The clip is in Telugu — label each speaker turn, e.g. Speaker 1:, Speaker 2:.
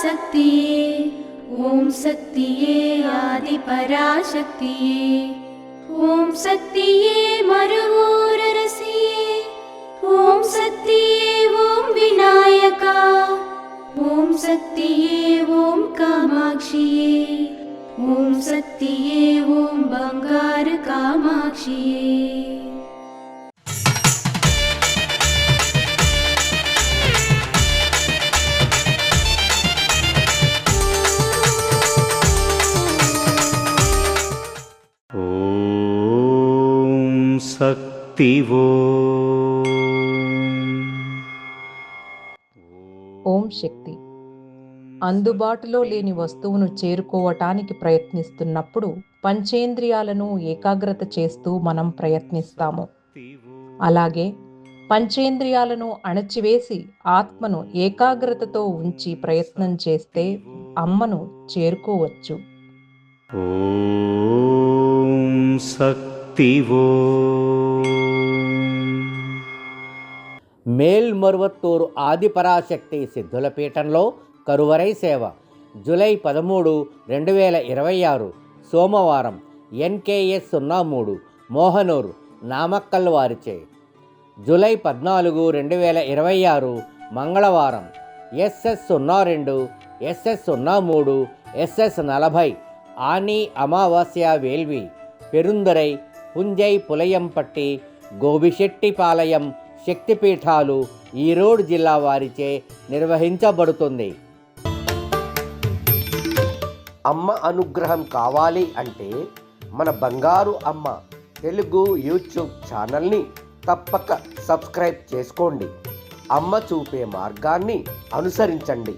Speaker 1: पराशक्तिये ॐ शक्तिये आदिपराशक्तिये ॐ शक्तिये मरुवोररसिये ॐ शक्तिये ॐ विनायका ॐ शक्तिये ॐ कामाक्षिये ॐ शक्तिये ॐ बंगार कामाक्षिये।
Speaker 2: శక్తివో
Speaker 3: ఓం శక్తి. అందుబాటులో లేని వస్తువును చేరుకోవటానికి ప్రయత్నిస్తున్నప్పుడు పంచేంద్రియాలను ఏకాగ్రత చేస్తూ మనం ప్రయత్నిస్తాము. అలాగే పంచేంద్రియాలను అణచివేసి ఆత్మను ఏకాగ్రతతో ఉంచి ప్రయత్నం చేస్తే అమ్మను చేరుకోవచ్చు.
Speaker 2: ఓం శక్తివో.
Speaker 4: మేల్మరువత్తూరు ఆదిపరాశక్తి సిద్ధుల పీఠంలో కరువరై సేవ జూలై 13, 2026 సోమవారం NKS 03 మోహనూరు నామక్కల్ వారిచే. జూలై 14, 2026 మంగళవారం SS02 SS03 SS40 ఆని అమావాస్య వేల్వి పెరుందరై పుంజై పులయంపట్టి గోబిశెట్టిపాలయం శక్తిపీఠాలు ఈరోడ్ జిల్లా వారిచే నిర్వహించబడుతుంది. అమ్మ అనుగ్రహం కావాలి అంటే మన బంగారు అమ్మ తెలుగు యూట్యూబ్ ఛానల్ని తప్పక సబ్స్క్రైబ్ చేసుకోండి. అమ్మ చూపే మార్గాన్ని అనుసరించండి.